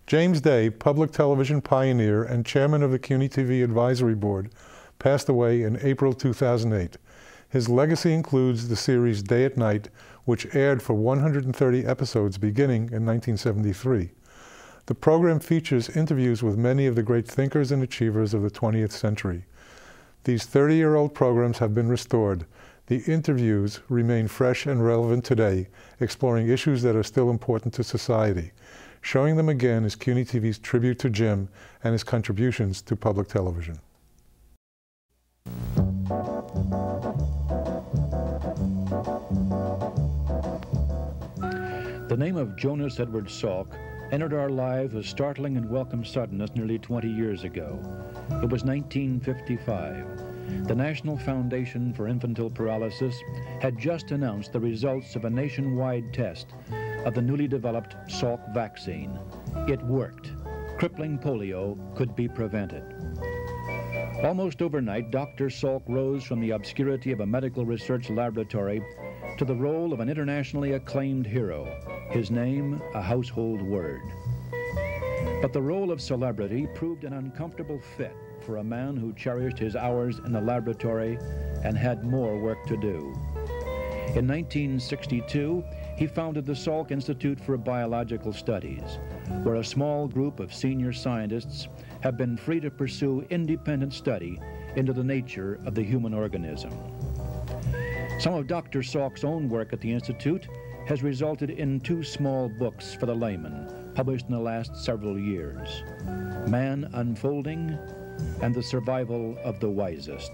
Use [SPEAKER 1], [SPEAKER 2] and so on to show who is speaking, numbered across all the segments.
[SPEAKER 1] James Day, public television pioneer and chairman of the CUNY TV Advisory Board, passed away in April 2008. His legacy includes the series Day at Night, which aired for 130 episodes beginning in 1973. The program features interviews with many of the great thinkers and achievers of the 20th century. These 30-year-old programs have been restored. The interviews remain fresh and relevant today, exploring issues that are still important to society. Showing them again is CUNY TV's tribute to Jim and his contributions to public television.
[SPEAKER 2] The name of Jonas Edward Salk entered our lives with startling and welcome suddenness nearly 20 years ago. It was 1955. The National Foundation for Infantile Paralysis had just announced the results of a nationwide test of the newly developed Salk vaccine. It worked. Crippling polio could be prevented. Almost overnight, Dr. Salk rose from the obscurity of a medical research laboratory to the role of an internationally acclaimed hero, his name a household word. But the role of celebrity proved an uncomfortable fit for a man who cherished his hours in the laboratory and had more work to do. In 1962, he founded the Salk Institute for Biological Studies, where a small group of senior scientists have been free to pursue independent study into the nature of the human organism. Some of Dr. Salk's own work at the Institute has resulted in 2 small books for the layman, published in the last several years: Man Unfolding and The Survival of the Wisest.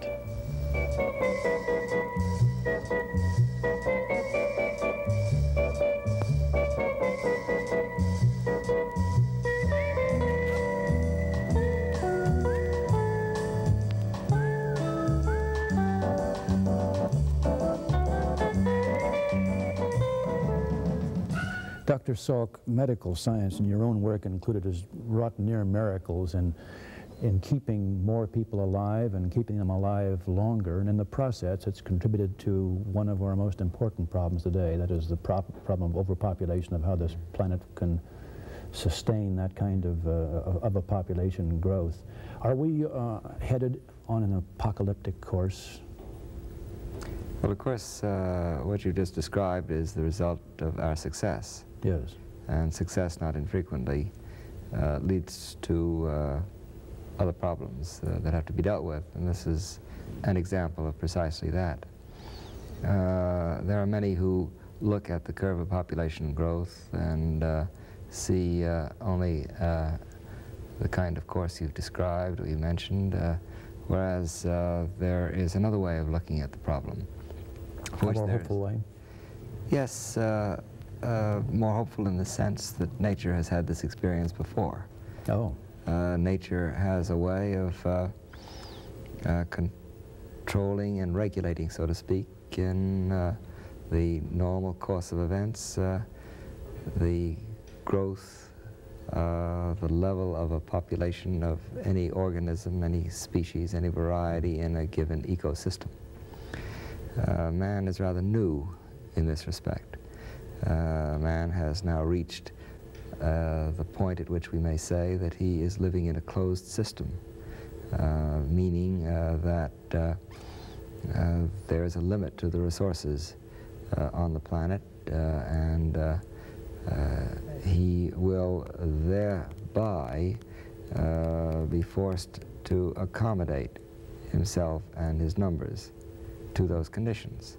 [SPEAKER 3] Dr. Salk, medical science in your own work included has wrought near miracles in keeping more people alive and keeping them alive longer, and in the process it's contributed to one of our most important problems today, that is the problem of overpopulation, of how this planet can sustain that kind of a population growth. Are we headed on an apocalyptic course?
[SPEAKER 4] Well, of course, what you just described is the result of our success.
[SPEAKER 3] Yes.
[SPEAKER 4] And success, not infrequently, leads to other problems that have to be dealt with, and this is an example of precisely that. There are many who look at the curve of population growth and see only the kind of course you've described or you mentioned, whereas there is another way of looking at the problem.
[SPEAKER 3] A more hopeful way?
[SPEAKER 4] Yes, more hopeful in the sense that nature has had this experience before.
[SPEAKER 3] Oh.
[SPEAKER 4] Nature has a way of controlling and regulating, so to speak, in the normal course of events, the growth, the level of a population of any organism, any species, any variety in a given ecosystem. Man is rather new in this respect. Man has now reached the point at which we may say that he is living in a closed system, meaning that there is a limit to the resources on the planet, and he will thereby be forced to accommodate himself and his numbers to those conditions.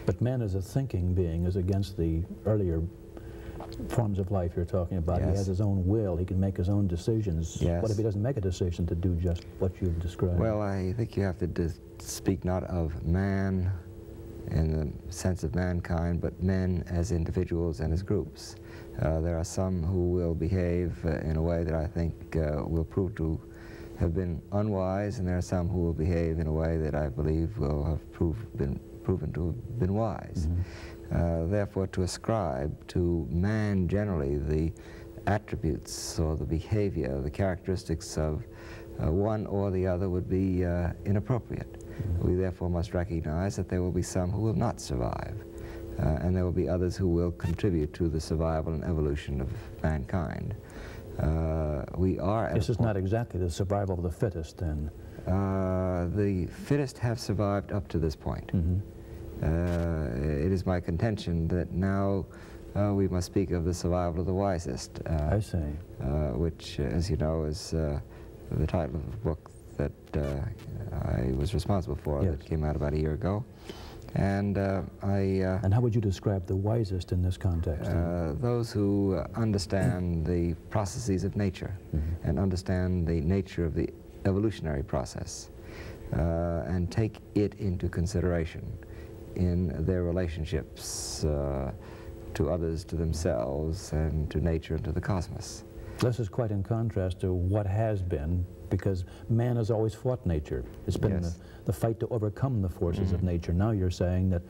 [SPEAKER 3] But man as a thinking being is against the earlier forms of life you're talking about.
[SPEAKER 4] Yes.
[SPEAKER 3] He has his own will. He can make his own decisions.
[SPEAKER 4] Yes.
[SPEAKER 3] What if he doesn't make a decision to do just what you've described?
[SPEAKER 4] Well, I think you have to speak not of man in the sense of mankind, but men as individuals and as groups. There are some who will behave in a way that I think will prove to have been unwise, and there are some who will behave in a way that I believe will have proven to have been wise. Mm-hmm. Therefore, to ascribe to man generally the attributes or the behavior, the characteristics of one or the other would be inappropriate. Mm-hmm. We therefore must recognize that there will be some who will not survive, and there will be others who will contribute to the survival and evolution of mankind. We are.
[SPEAKER 3] This is not exactly the survival of the fittest, then.
[SPEAKER 4] The fittest have survived up to this point. It is my contention that now we must speak of the survival of the wisest.
[SPEAKER 3] I see.
[SPEAKER 4] Which, as you know, is the title of the book that I was responsible for,
[SPEAKER 3] yes.
[SPEAKER 4] that came out about a year ago. And
[SPEAKER 3] and how would you describe the wisest in this context?
[SPEAKER 4] Those who understand the processes of nature and understand the nature of the evolutionary process and take it into consideration in their relationships to others, to themselves, and to nature and to the cosmos.
[SPEAKER 3] This is quite in contrast to what has been, because man has always fought nature. It's been
[SPEAKER 4] yes.
[SPEAKER 3] the fight to overcome the forces of nature. Now you're saying that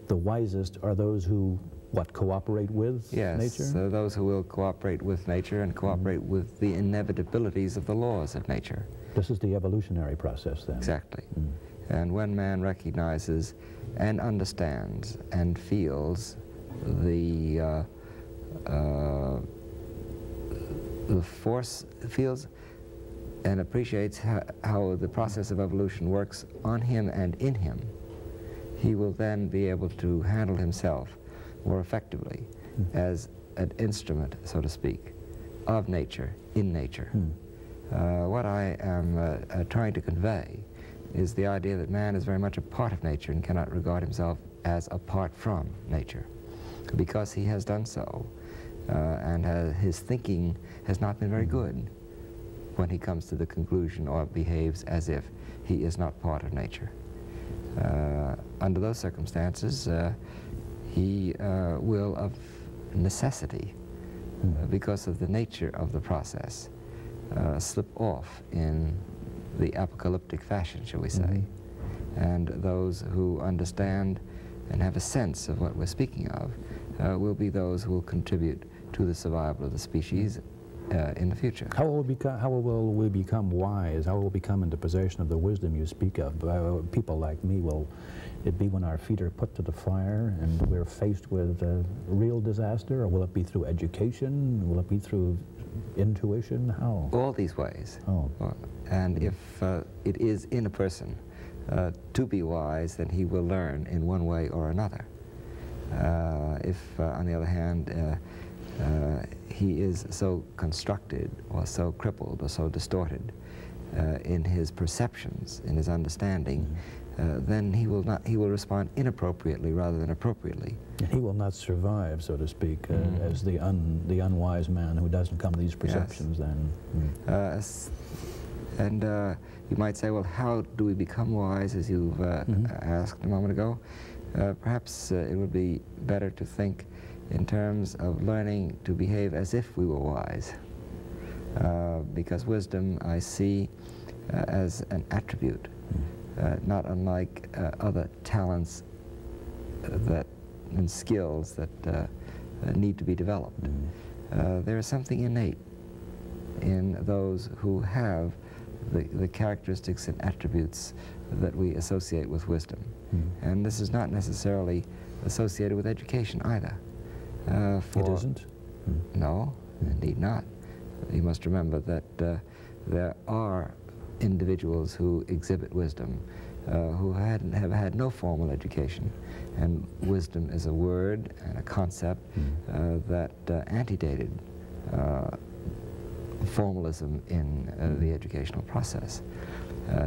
[SPEAKER 3] the wisest are those who, what, cooperate with nature?
[SPEAKER 4] Yes, those who will cooperate with nature and cooperate with the inevitabilities of the laws of nature.
[SPEAKER 3] This is the evolutionary process, then.
[SPEAKER 4] Exactly. And when man recognizes and understands and feels the force, feels and appreciates how the process of evolution works on him and in him, he will then be able to handle himself more effectively as an instrument, so to speak, of nature, in nature. What I am trying to convey is the idea that man is very much a part of nature and cannot regard himself as apart from nature. Because he has done so, and his thinking has not been very good when he comes to the conclusion or behaves as if he is not part of nature. Under those circumstances, he will of necessity, because of the nature of the process, slip off in the apocalyptic fashion, shall we say. And those who understand and have a sense of what we're speaking of will be those who will contribute to the survival of the species in the future. How will
[SPEAKER 3] we become wise? How will we become into possession of the wisdom you speak of? People like me, will it be when our feet are put to the fire and we're faced with a real disaster? Or will it be through education? Will it be through intuition? How?
[SPEAKER 4] All these ways. And if it is in a person to be wise, then he will learn in one way or another. If, on the other hand, he is so constructed or so crippled or so distorted in his perceptions, in his understanding, then he will respond inappropriately rather than appropriately.
[SPEAKER 3] He will not survive, so to speak, as the unwise man who doesn't come to these perceptions.
[SPEAKER 4] Yes. And you might say, well, how do we become wise, as you've asked a moment ago? Perhaps it would be better to think in terms of learning to behave as if we were wise. Because wisdom I see as an attribute, not unlike other talents and skills that need to be developed. There is something innate in those who have the characteristics and attributes that we associate with wisdom. And this is not necessarily associated with education either.
[SPEAKER 3] It isn't?
[SPEAKER 4] No, indeed not. You must remember that there are individuals who exhibit wisdom who have had no formal education. And wisdom is a word and a concept that antedated formalism in the educational process.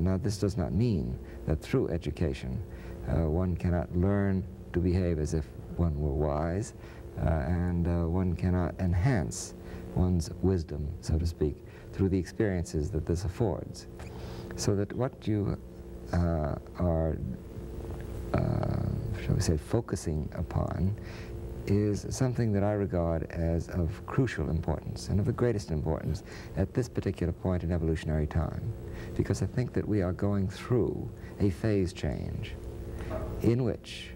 [SPEAKER 4] Now, this does not mean that through education one cannot learn to behave as if one were wise, and one cannot enhance one's wisdom, so to speak, through the experiences that this affords. So that what you are, shall we say, focusing upon is something that I regard as of crucial importance and of the greatest importance at this particular point in evolutionary time, because I think that we are going through a phase change in which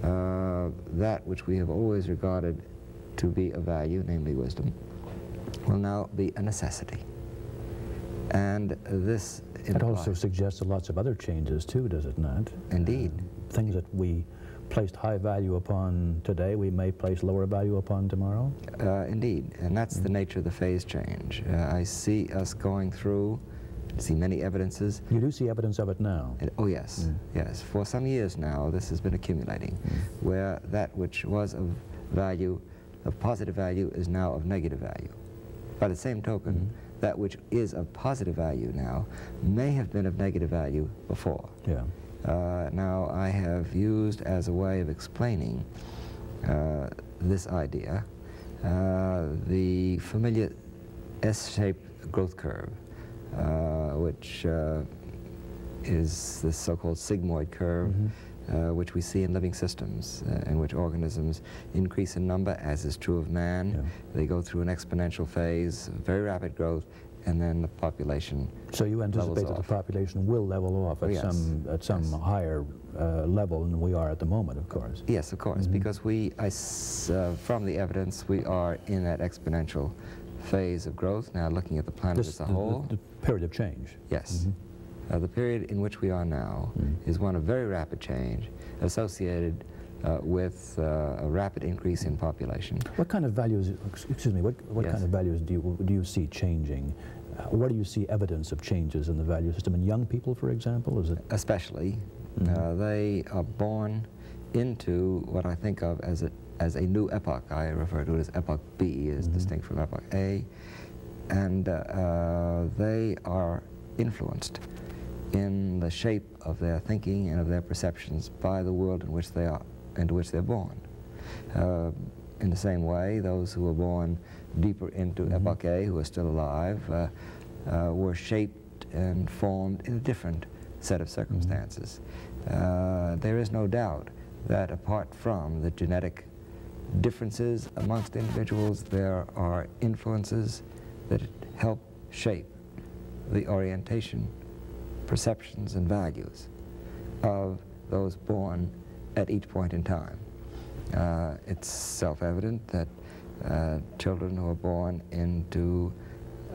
[SPEAKER 4] that which we have always regarded to be a value, namely wisdom, will now be a necessity. And this
[SPEAKER 3] It also suggests lots of other changes too, does it not?
[SPEAKER 4] Indeed.
[SPEAKER 3] Things that we placed high value upon today, we may place lower value upon tomorrow?
[SPEAKER 4] Indeed, and that's the nature of the phase change. I see us going through, see many evidences.
[SPEAKER 3] You do see evidence of it now?
[SPEAKER 4] Oh yes, yes. For some years now this has been accumulating, where that which was of value, of positive value, is now of negative value. By the same token, that which is of positive value now may have been of negative value before.
[SPEAKER 3] Yeah.
[SPEAKER 4] Now, I have used as a way of explaining this idea the familiar S-shaped growth curve, which is the so-called sigmoid curve, which we see in living systems, in which organisms increase in number, as is true of man.
[SPEAKER 3] Yeah.
[SPEAKER 4] They go through an exponential phase, very rapid growth, and then the population
[SPEAKER 3] So you anticipate that the population will level off at some higher level than we are at the moment, of course?
[SPEAKER 4] Yes, of course, because from the evidence, we are in that exponential phase of growth. Now, looking at the planet as a whole.
[SPEAKER 3] The period of change.
[SPEAKER 4] Yes. The period in which we are now is one of very rapid change, associated with a rapid increase in population.
[SPEAKER 3] What kind of values, excuse me, what kind of values do you see changing? Where do you see evidence of changes in the value system? In young people, for example? Is it?
[SPEAKER 4] Especially. They are born into what I think of as a new epoch. I refer to it as Epoch B, as distinct from Epoch A. And they are influenced in the shape of their thinking and of their perceptions by the world in which they are, into which they're born. In the same way, those who were born deeper into Epoch A, who are still alive, were shaped and formed in a different set of circumstances. There is no doubt that apart from the genetic differences amongst individuals, there are influences that help shape the orientation, perceptions, and values of those born at each point in time. It's self-evident that children who are born into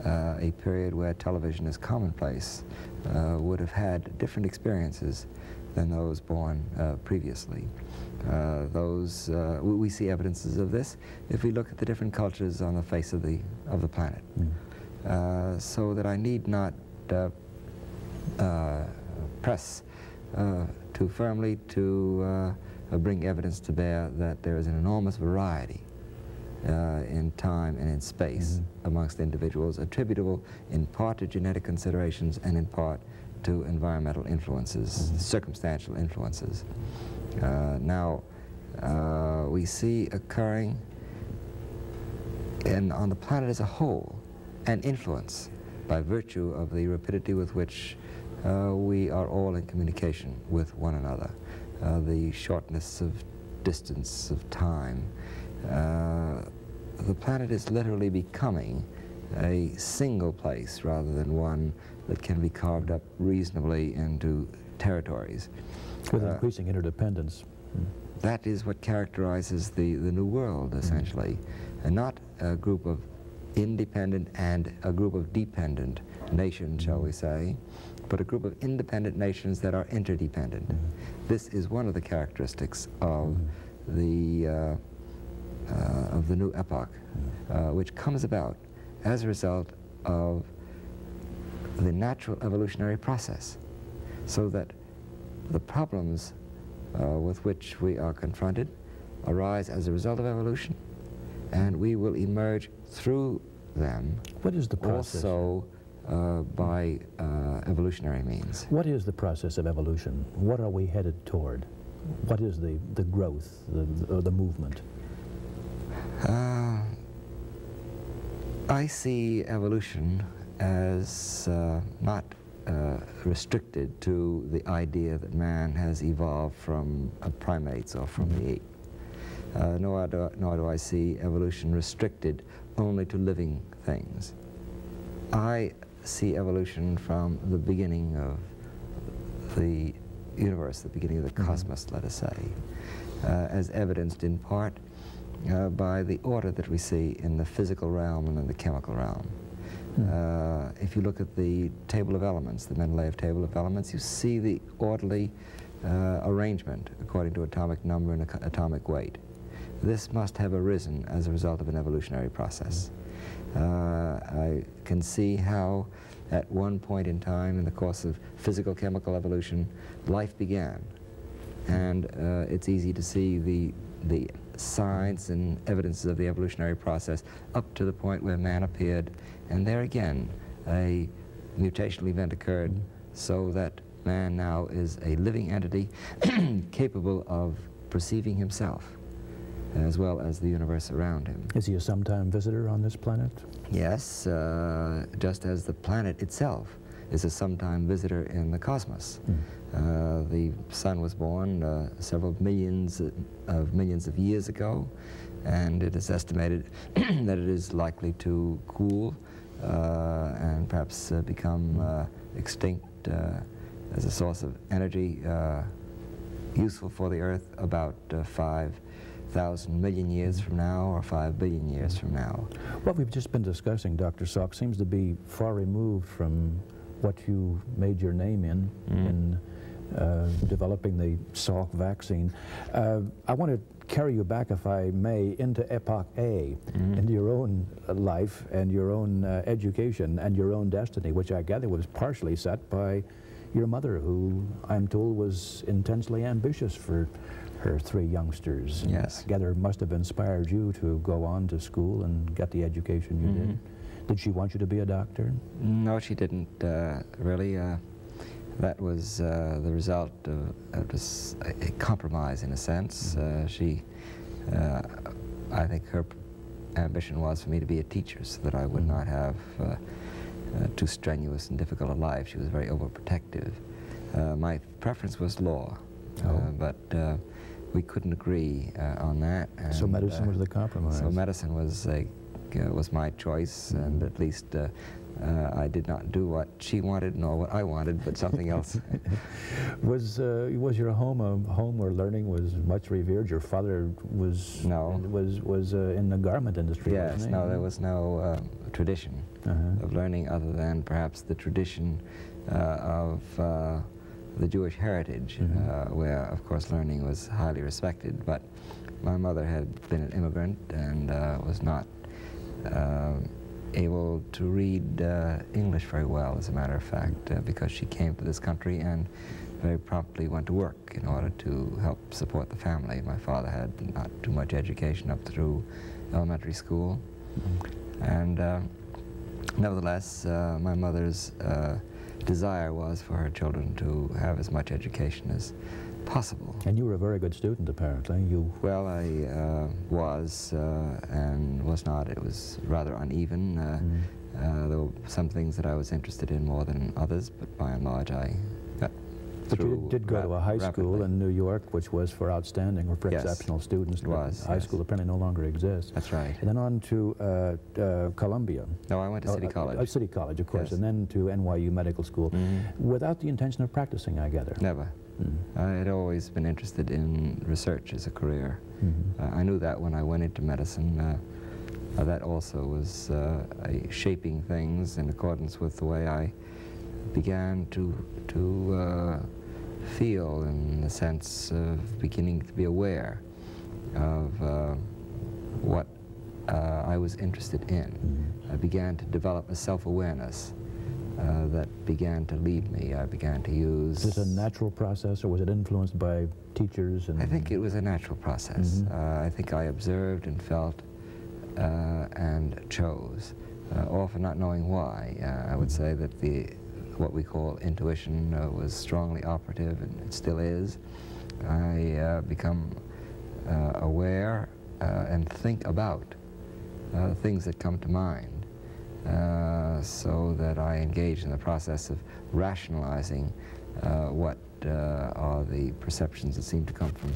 [SPEAKER 4] a period where television is commonplace would have had different experiences than those born previously. We see evidences of this if we look at the different cultures on the face of the planet. So that I need not press too firmly to bring evidence to bear that there is an enormous variety in time and in space amongst individuals, attributable in part to genetic considerations and in part to environmental influences, circumstantial influences. Now, we see occurring on the planet as a whole an influence by virtue of the rapidity with which we are all in communication with one another, the shortness of distance, of time. The planet is literally becoming a single place rather than one that can be carved up reasonably into territories.
[SPEAKER 3] With increasing interdependence.
[SPEAKER 4] That is what characterizes the New World, essentially, and not a group of independent and a group of dependent nations, shall we say, but a group of independent nations that are interdependent. This is one of the characteristics of the new epoch, which comes about as a result of the natural evolutionary process, so that the problems with which we are confronted arise as a result of evolution, and we will emerge through them.
[SPEAKER 3] What is the process?
[SPEAKER 4] Also by evolutionary means.
[SPEAKER 3] What is the process of evolution? What are we headed toward? What is the growth, the movement?
[SPEAKER 4] I see evolution as not restricted to the idea that man has evolved from primates or from the ape. Nor do I see evolution restricted only to living things. I see evolution from the beginning of the universe, the beginning of the cosmos, let us say, as evidenced in part by the order that we see in the physical realm and in the chemical realm. If you look at the table of elements, the Mendeleev table of elements, you see the orderly arrangement according to atomic number and atomic weight. This must have arisen as a result of an evolutionary process. I can see how at one point in time in the course of physical-chemical evolution, life began. And it's easy to see the signs and evidences of the evolutionary process up to the point where man appeared, and there again a mutational event occurred so that man now is a living entity capable of perceiving himself as well as the universe around him.
[SPEAKER 3] Is he a sometime visitor on this planet?
[SPEAKER 4] Yes, just as the planet itself is a sometime visitor in the cosmos. The sun was born several millions of years ago, and it is estimated that it is likely to cool and perhaps become extinct as a source of energy useful for the Earth about 5,000 million years from now, or 5 billion years from now.
[SPEAKER 3] What we've just been discussing, Dr. Salk, seems to be far removed from what you made your name in developing the Salk vaccine. I want to carry you back, if I may, into Epoch A, into your own life and your own education and your own destiny, which I gather was partially set by your mother, who I'm told was intensely ambitious for her 3 youngsters.
[SPEAKER 4] Yes.
[SPEAKER 3] I gather must have inspired you to go on to school and get the education you did. Did she want you to be a doctor?
[SPEAKER 4] No, she didn't really. That was the result of a compromise in a sense. I think her ambition was for me to be a teacher so that I would not have too strenuous and difficult a life. She was very overprotective. My preference was law, but we couldn't agree on that. And,
[SPEAKER 3] so medicine was the compromise.
[SPEAKER 4] So medicine was my choice, and at least I did not do what she wanted nor what I wanted, but something else.
[SPEAKER 3] Was your home a home where learning was much revered? Your father was in the garment industry.
[SPEAKER 4] Yes,
[SPEAKER 3] wasn't he?
[SPEAKER 4] no, there was no tradition of learning other than perhaps the tradition of the Jewish heritage, where of course learning was highly respected. But my mother had been an immigrant and was not able to read English very well, as a matter of fact, because she came to this country and very promptly went to work in order to help support the family. My father had not too much education up through elementary school. And nevertheless, my mother's desire was for her children to have as much education as possible.
[SPEAKER 3] And you were a very good student, apparently.
[SPEAKER 4] Well, I was and was not. It was rather uneven. There were some things that I was interested in more than others, but by and large I got
[SPEAKER 3] But
[SPEAKER 4] through.
[SPEAKER 3] you did go to a high school
[SPEAKER 4] rapidly.
[SPEAKER 3] in New York, which was for outstanding or for
[SPEAKER 4] Yes,
[SPEAKER 3] exceptional students.
[SPEAKER 4] it was,
[SPEAKER 3] High
[SPEAKER 4] yes.
[SPEAKER 3] school apparently no longer exists.
[SPEAKER 4] That's right.
[SPEAKER 3] And then on to Columbia.
[SPEAKER 4] No, I went to City College.
[SPEAKER 3] City College, of course,
[SPEAKER 4] Yes.
[SPEAKER 3] and then to NYU Medical School, without the intention of practicing, I gather.
[SPEAKER 4] Never. I had always been interested in research as a career. I knew that when I went into medicine. That also was shaping things in accordance with the way I began to feel, in the sense of beginning to be aware of what I was interested in. I began to develop a self-awareness that began to lead me. I began to use...
[SPEAKER 3] Was it a natural process, or was it influenced by teachers?
[SPEAKER 4] I think it was a natural process. I think I observed and felt and chose, often not knowing why. I would say that what we call intuition was strongly operative, and it still is. I become aware and think about things that come to mind, so that I engage in the process of rationalizing what are the perceptions that seem to come from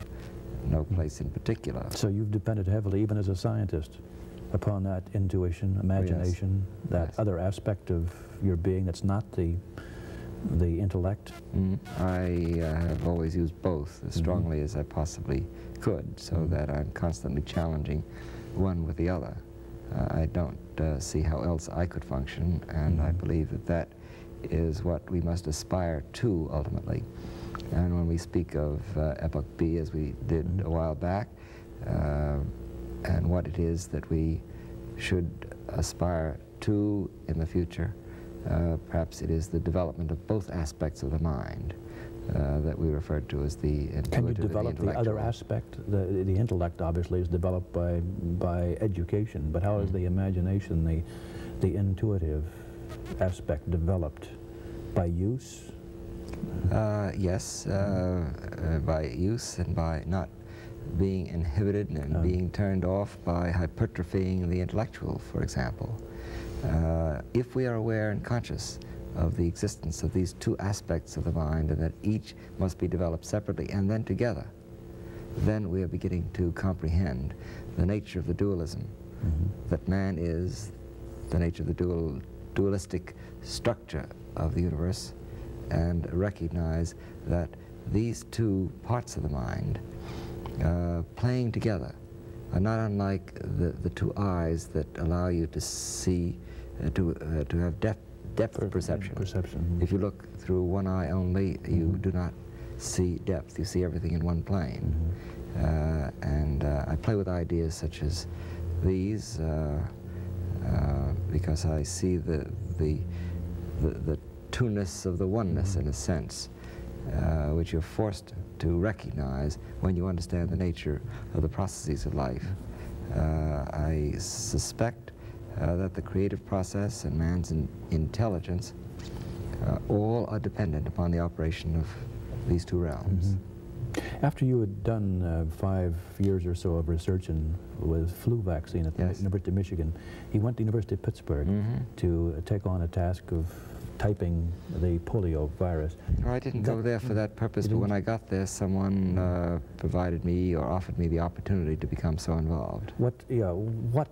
[SPEAKER 4] no place in particular.
[SPEAKER 3] So you've depended heavily, even as a scientist, upon that intuition, imagination, that other aspect of your being that's not the intellect?
[SPEAKER 4] I have always used both as strongly as I possibly could, so that I'm constantly challenging one with the other. I don't see how else I could function, and I believe that that is what we must aspire to ultimately. And when we speak of Epoch B, as we did a while back, and what it is that we should aspire to in the future, perhaps it is the development of both aspects of the mind that we referred to as the intuitive.
[SPEAKER 3] Can you develop the other aspect? The intellect obviously is developed by education, but how is the imagination, the intuitive aspect developed? By use?
[SPEAKER 4] Yes, by use and by not being inhibited and being turned off by hypertrophying the intellectual, for example. If we are aware and conscious of the existence of these two aspects of the mind and that each must be developed separately and then together, then we are beginning to comprehend the nature of the dualism, that man is the nature of the dualistic structure of the universe, and recognize that these two parts of the mind playing together are not unlike the two eyes that allow you to see, to have depth perception. If you look through one eye only, you do not see depth. You see everything in one plane. And I play with ideas such as these because I see the two-ness of the oneness, in a sense, which you're forced to recognize when you understand the nature of the processes of life. I suspect that the creative process and man's intelligence all are dependent upon the operation of these two realms.
[SPEAKER 3] After you had done 5 years or so of research with flu vaccine at the University of Michigan, he went to the University of Pittsburgh to take on a task of typing the polio virus.
[SPEAKER 4] No, I didn't go there for that purpose, but when I got there, someone provided me or offered me the opportunity to become so involved.
[SPEAKER 3] What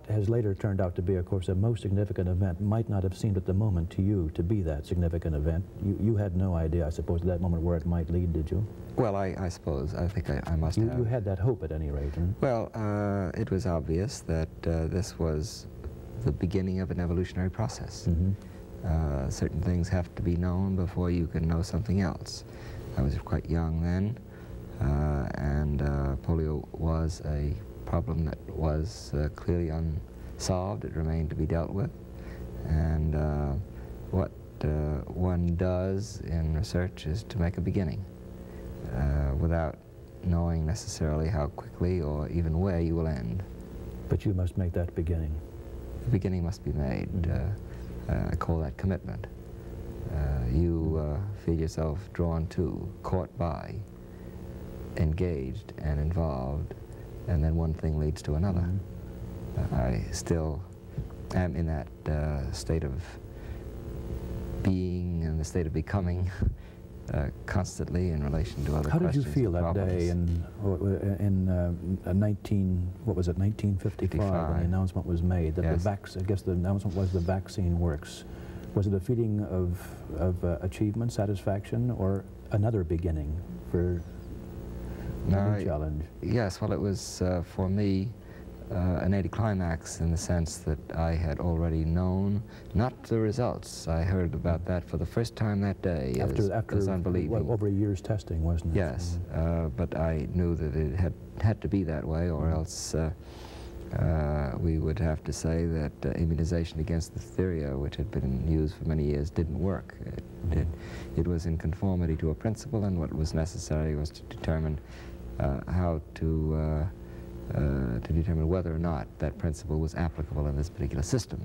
[SPEAKER 3] has later turned out to be, of course, a most significant event might not have seemed at the moment to you to be that significant event. You had no idea, I suppose, at that moment where it might lead, did you?
[SPEAKER 4] Well, I suppose. I think I must have.
[SPEAKER 3] You had that hope at any rate, huh?
[SPEAKER 4] Well, it was obvious that this was the beginning of an evolutionary process. Certain things have to be known before you can know something else. I was quite young then, and polio was a problem that was clearly unsolved. It remained to be dealt with. And what one does in research is to make a beginning without knowing necessarily how quickly or even where you will end.
[SPEAKER 3] But you must make that beginning.
[SPEAKER 4] The beginning must be made. I call that commitment. You feel yourself drawn to, caught by, engaged and involved, and then one thing leads to another. I still am in that state of being and the state of becoming constantly in relation to other questions.
[SPEAKER 3] How did you feel that day in 1955 when the announcement was made that I guess the announcement was the vaccine works? Was it a feeling of achievement, satisfaction, or another beginning for a new challenge?
[SPEAKER 4] Yes, well, it was for me an anticlimax in the sense that I had already known, not the results. I heard about that for the first time that day. After unbelieving.
[SPEAKER 3] What, over a year's testing, wasn't it?
[SPEAKER 4] Yes, but I knew that it had to be that way, or else we would have to say that immunization against diphtheria, which had been used for many years, didn't work. It was in conformity to a principle, and what was necessary was to determine how to determine whether or not that principle was applicable in this particular system.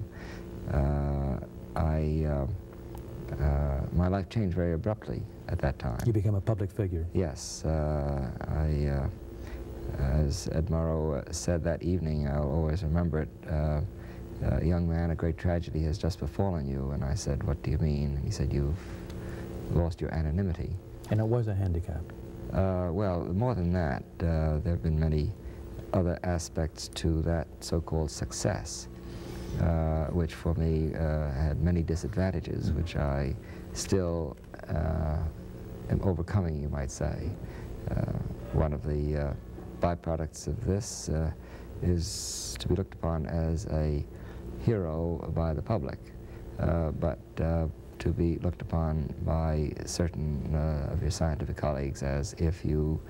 [SPEAKER 4] My life changed very abruptly at that time.
[SPEAKER 3] You became a public figure.
[SPEAKER 4] Yes. As Ed Murrow said that evening, I'll always remember it, young man, a great tragedy has just befallen you. And I said, what do you mean? And he said, you've lost your anonymity.
[SPEAKER 3] And it was a handicap.
[SPEAKER 4] Well, more than that, there have been many other aspects to that so-called success, which for me had many disadvantages, which I still am overcoming, you might say. One of the byproducts of this is to be looked upon as a hero by the public, but to to be looked upon by certain of your scientific colleagues as if you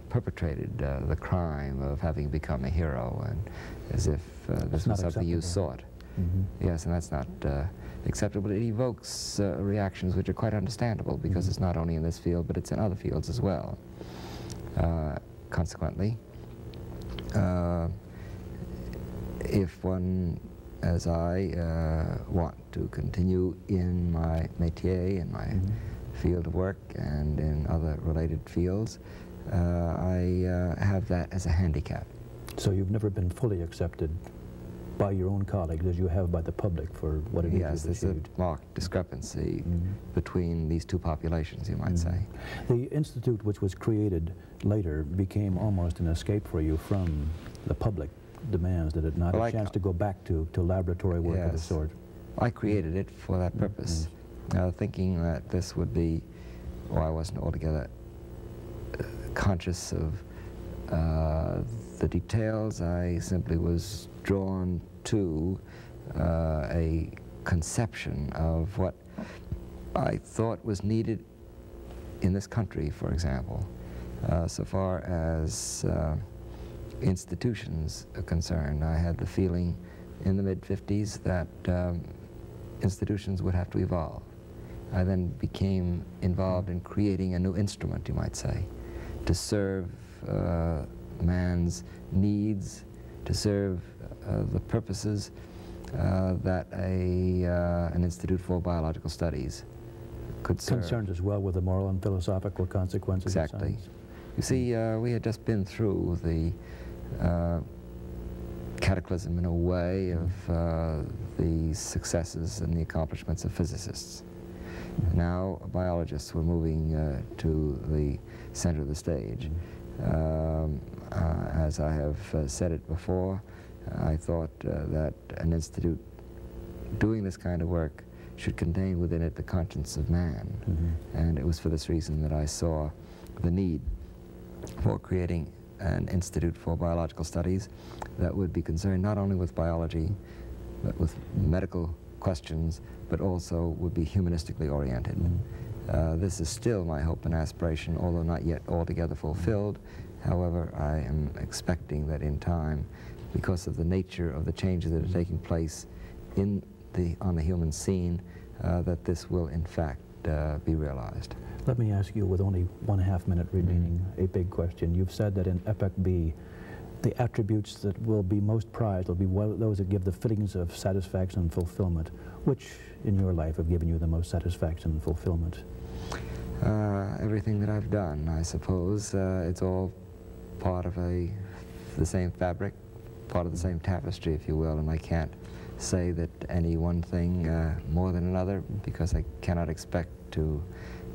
[SPEAKER 4] perpetrated the crime of having become a hero, and as if this was something you sought. Yes, and that's not acceptable. It evokes reactions which are quite understandable, because it's not only in this field, but it's in other fields as well. Consequently, if one, as I, want to continue in my métier, in my field of work, and in other related fields, I have that as a handicap. So
[SPEAKER 3] you've never been fully accepted by your own colleagues as you have by the public for what it is
[SPEAKER 4] yes,
[SPEAKER 3] you've
[SPEAKER 4] there's
[SPEAKER 3] achieved?
[SPEAKER 4] a marked discrepancy between these two populations, you might say.
[SPEAKER 3] The institute, which was created later, became almost an escape for you from the public demands. Did it not? A chance to go back to laboratory work of the sort?
[SPEAKER 4] I created it for that purpose, thinking that this would be, I wasn't altogether conscious of the details. I simply was drawn to a conception of what I thought was needed in this country, for example, so far as institutions are concerned. I had the feeling in the mid-50s that institutions would have to evolve. I then became involved in creating a new instrument, you might say, to serve man's needs, to serve the purposes that an Institute for Biological Studies could serve.
[SPEAKER 3] Concerned as well with the moral and philosophical consequences of science?
[SPEAKER 4] You see, we had just been through the cataclysm, in a way, of the successes and the accomplishments of physicists. Now, biologists were moving to the center of the stage. As I have said it before, I thought that an institute doing this kind of work should contain within it the conscience of man. And it was for this reason that I saw the need for creating an Institute for Biological Studies that would be concerned not only with biology, but with medical questions, but also would be humanistically oriented. This is still my hope and aspiration, although not yet altogether fulfilled. However, I am expecting that in time, because of the nature of the changes that are taking place on the human scene, that this will in fact be realized.
[SPEAKER 3] Let me ask you, with only 1.5 minute remaining, a big question. You've said that in Epoch B, the attributes that will be most prized will be those that give the feelings of satisfaction and fulfillment. Which in your life have given you the most satisfaction and fulfillment?
[SPEAKER 4] Everything that I've done, I suppose. It's all part of the same fabric, part of the same tapestry, if you will, and I can't say that any one thing more than another, because I cannot expect to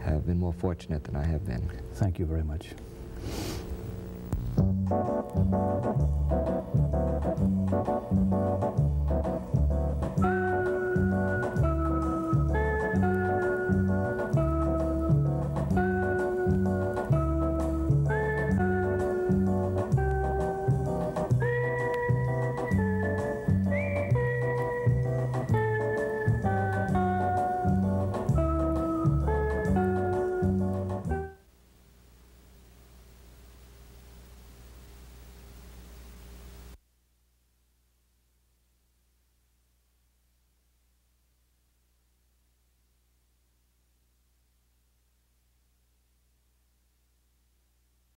[SPEAKER 4] have been more fortunate than I have been.
[SPEAKER 3] Thank you very much.